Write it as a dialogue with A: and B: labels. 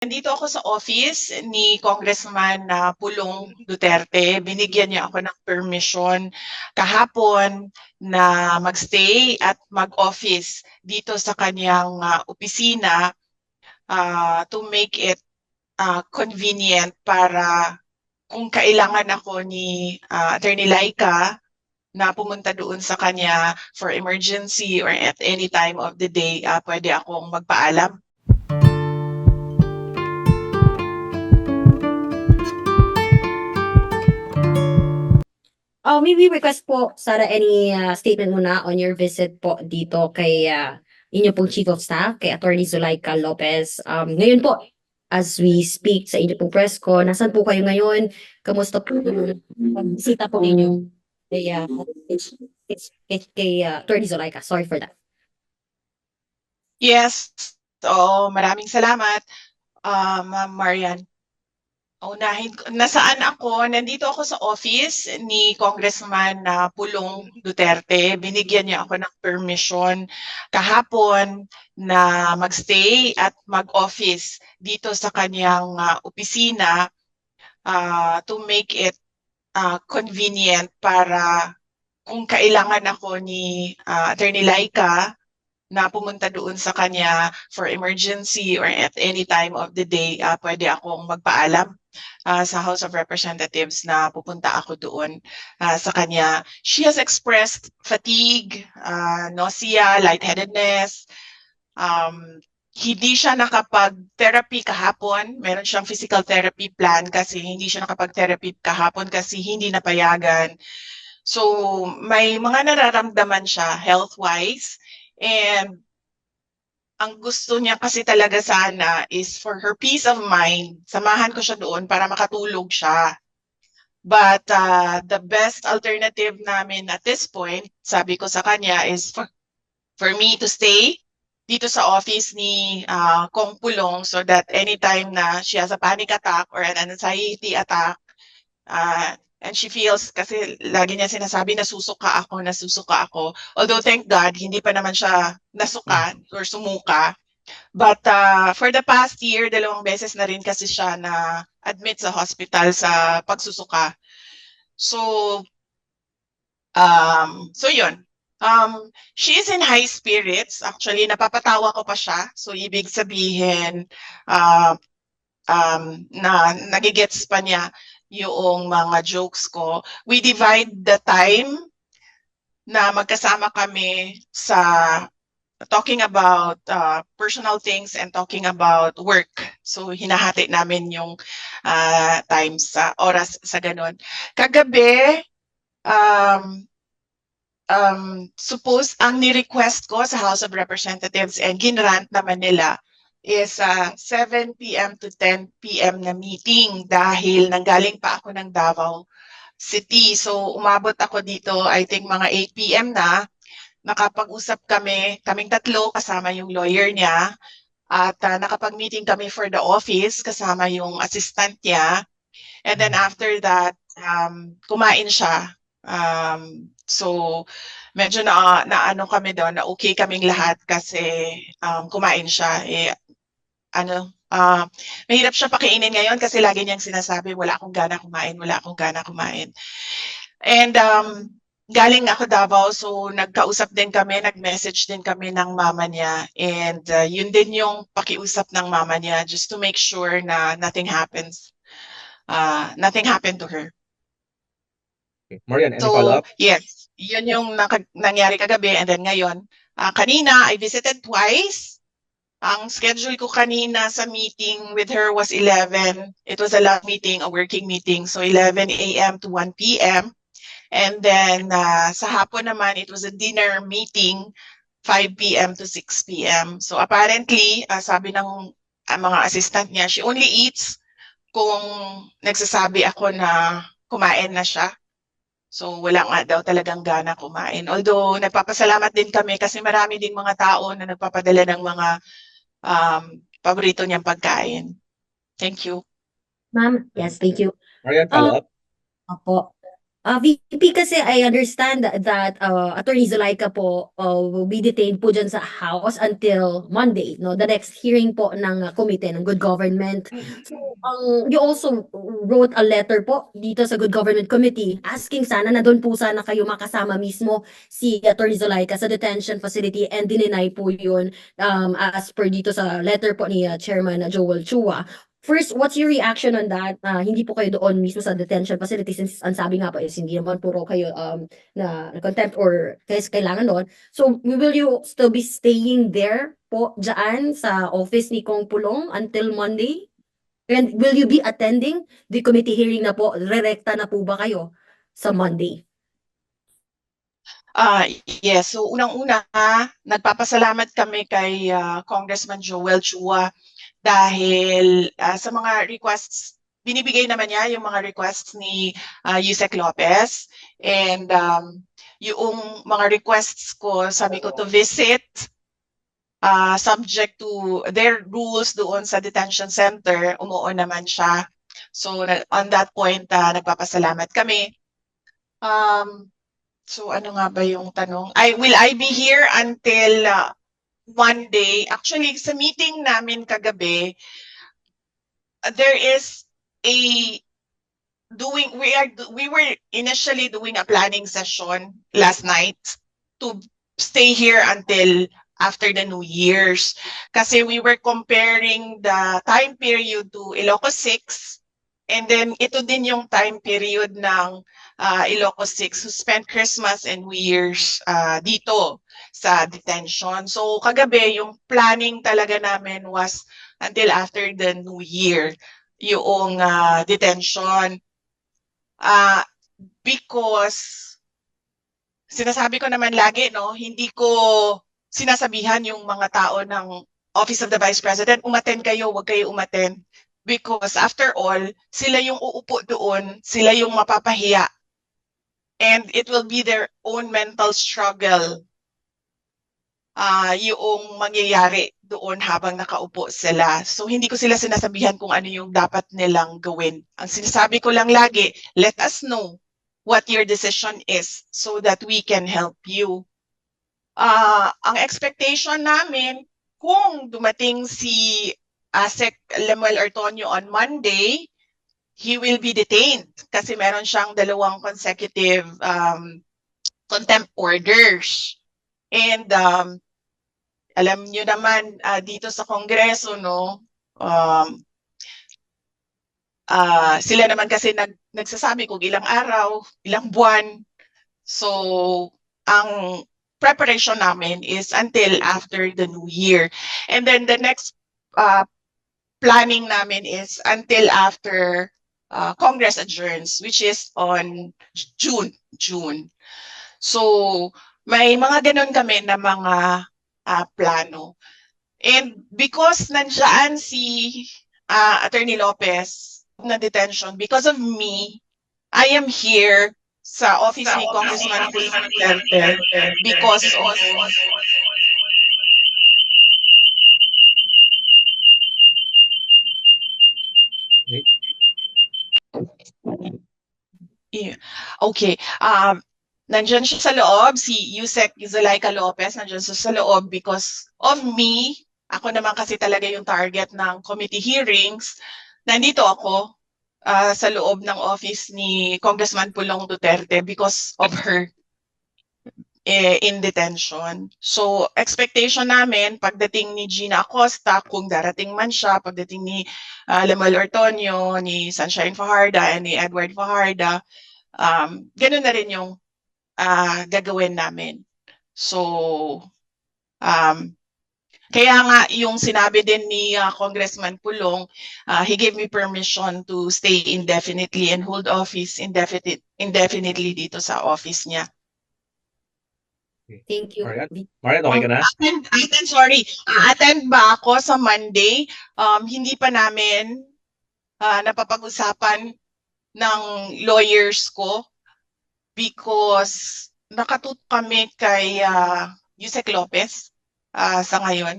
A: Nandito ako sa office ni Congressman Pulong Duterte. Binigyan niya ako ng permission kahapon na magstay at mag-office dito sa kanyang opisina to make it convenient para kung kailangan ako ni Attorney Laika na pumunta doon sa kanya for emergency or at any time of the day, pwede akong magpaalam.
B: Maybe request po, Sarah, any statement muna on your visit po dito kay inyo pong Chief of Staff, kay Attorney Zulaika Lopez. Ngayon po, as we speak sa inyo pong press ko, nasan po kayo ngayon? Kamusta po yung bisita po ninyo kay, Attorney Zulaika? Sorry for that.
A: Yes, maraming salamat, Ma'am Marian. Nasaan ako? Nandito ako sa office ni Congressman Pulong Duterte. Binigyan niya ako ng permission kahapon na magstay at mag-office dito sa kanyang opisina to make it convenient para kung kailangan ako ni Attorney Laika na pumunta doon sa kanya for emergency or at any time of the day, pwede akong magpaalam sa House of Representatives na pupunta ako doon sa kanya. She has expressed fatigue, nausea, lightheadedness. Hindi siya nakapag-therapy kahapon. Meron siyang physical therapy plan kasi hindi siya nakapag-therapy kahapon kasi hindi napayagan. So, may mga nararamdaman siya health-wise. And ang gusto niya kasi talaga sana is for her peace of mind, samahan ko siya doon para makatulog siya. But the best alternative namin at this point, sabi ko sa kanya, is for me to stay dito sa office ni Kong Pulong so that anytime na she has a panic attack or an anxiety attack, and she feels, kasi lagi niya sinasabi, nasusuka ako. Although thank God, hindi pa naman siya nasuka or sumuka. But for the past year, 2 beses na rin kasi siya na admit sa hospital sa pagsusuka. So yun. She is in high spirits. Actually, napapatawa ko pa siya. So ibig sabihin, na nagigets pa niya yung mga jokes ko. We divide the time na magkasama kami sa talking about personal things and talking about work. So hinahati namin yung time sa oras sa ganun. Kagabi, suppose ang ni-request ko sa House of Representatives and ginrant naman nila is 7 p.m. to 10 p.m. na meeting dahil nanggaling pa ako ng Davao City. So umabot ako dito, I think mga 8 p.m. na. Nakapag-usap kaming tatlo kasama yung lawyer niya at nakapag-meeting kami for the office kasama yung assistant niya. And then after that, kumain siya. So medyo na ano kami doon, na okay kaming lahat kasi kumain siya. Mahirap siya pakainin ngayon kasi lagi niyang sinasabi, wala akong gana kumain. And galing ako Davao, so nagkausap din kami, nag-message din kami ng mama niya. And yun din yung pakiusap ng mama niya just to make sure na nothing happened to her.
C: Marian, any
A: So,
C: follow-up?
A: yes, yun yung nangyari kagabi. And then ngayon, kanina, I visited twice. Ang schedule ko kanina sa meeting with her was 11. It was a long meeting, a working meeting. So 11 a.m. to 1 p.m. And then sa hapon naman, it was a dinner meeting, 5 p.m. to 6 p.m. So apparently, sabi ng mga assistant niya, she only eats kung nagsasabi ako na kumain na siya. So wala nga daw talagang gana kumain. Although nagpapasalamat din kami kasi marami din mga tao na nagpapadala ng mga paborito niyang pagkain. Thank you.
B: Ma'am, yes, thank you.
C: Marian, follow-up?
B: Opo. VP, kasi I understand that Attorney Zulaika po will be detained po dyan sa House until Monday, no? The next hearing po ng Committee ng Good Government. So, you also wrote a letter po dito sa Good Government Committee asking sana na doon po sana kayo makasama mismo si Attorney Zulaika sa detention facility, and dininay po yun as per dito sa letter po ni Chairman Joel Chua. First, what's your reaction on that? Hindi po kayo doon mismo sa detention facility, since ang sabi nga po is hindi naman puro kayo na contempt or kailangan doon. So, will you still be staying there po dyan sa office ni Kong Pulong until Monday? And will you be attending the committee hearing na po? Rerekta na po ba kayo sa Monday?
A: Yes, so unang-una, nagpapasalamat kami kay Congressman Joel Chua dahil sa mga requests, binibigay naman niya yung mga requests ni Yusek Lopez, and yung mga requests ko, sabi ko to visit subject to their rules doon sa detention center, umuo naman siya. So on that point, nagpapasalamat kami. So ano nga ba yung tanong? Will I be here until Monday? Actually, sa meeting namin kagabi, there is we were initially doing a planning session last night to stay here until after the New Year's. Kasi we were comparing the time period to Ilocos 6, and then ito din yung time period ng Ilocos 6 who spent Christmas and New Year's dito sa detention. So kagabi, yung planning talaga namin was until after the New Year, yung detention. Because sinasabi ko naman lagi, no, hindi ko sinasabihan yung mga tao ng Office of the Vice President, umattend kayo, wag kayo umattend. Because after all, sila yung uupo doon, sila yung mapapahiya. And it will be their own mental struggle yung mangyayari doon habang nakaupo sila. So hindi ko sila sinasabihan kung ano yung dapat nilang gawin. Ang sinasabi ko lang lagi, let us know what your decision is so that we can help you. Ang expectation namin, kung dumating si Sec Lemuel Ortonio on Monday, he will be detained kasi meron siyang 2 consecutive contempt orders. And alam niyo naman dito sa Kongreso, no, sila naman kasi nagsasabi kung ilang araw, ilang buwan. So ang preparation namin is until after the New Year. And then the next planning namin is until after Congress adjourns, which is on June. So may mga ganun kami na mga plano. And because nandiyan si Attorney Lopez na detention, because of me, I am here sa office ni Congressman Duterte because of okay. Nandiyan siya sa loob, si Yusek Zulaika Lopez, nandiyan siya sa loob because of me. Ako naman kasi talaga yung target ng committee hearings. Nandito ako sa loob ng office ni Congressman Pulong Duterte because of her in detention. So expectation namin, pagdating ni Gina Acosta, kung darating man siya, pagdating ni Lemuel Ortonio, ni Sunshine Fajarda, and ni Edward Fajarda, ganun na rin yung gagawin namin. So, kaya nga yung sinabi din ni Congressman Pulong, he gave me permission to stay indefinitely and hold office indefinitely dito sa office niya.
B: Thank you.
C: Marian, okay ka na?
A: Attend ba ako sa Monday? Hindi pa namin napapag-usapan ng lawyers ko because nakatutok kami kay Yusek Lopez sa ngayon.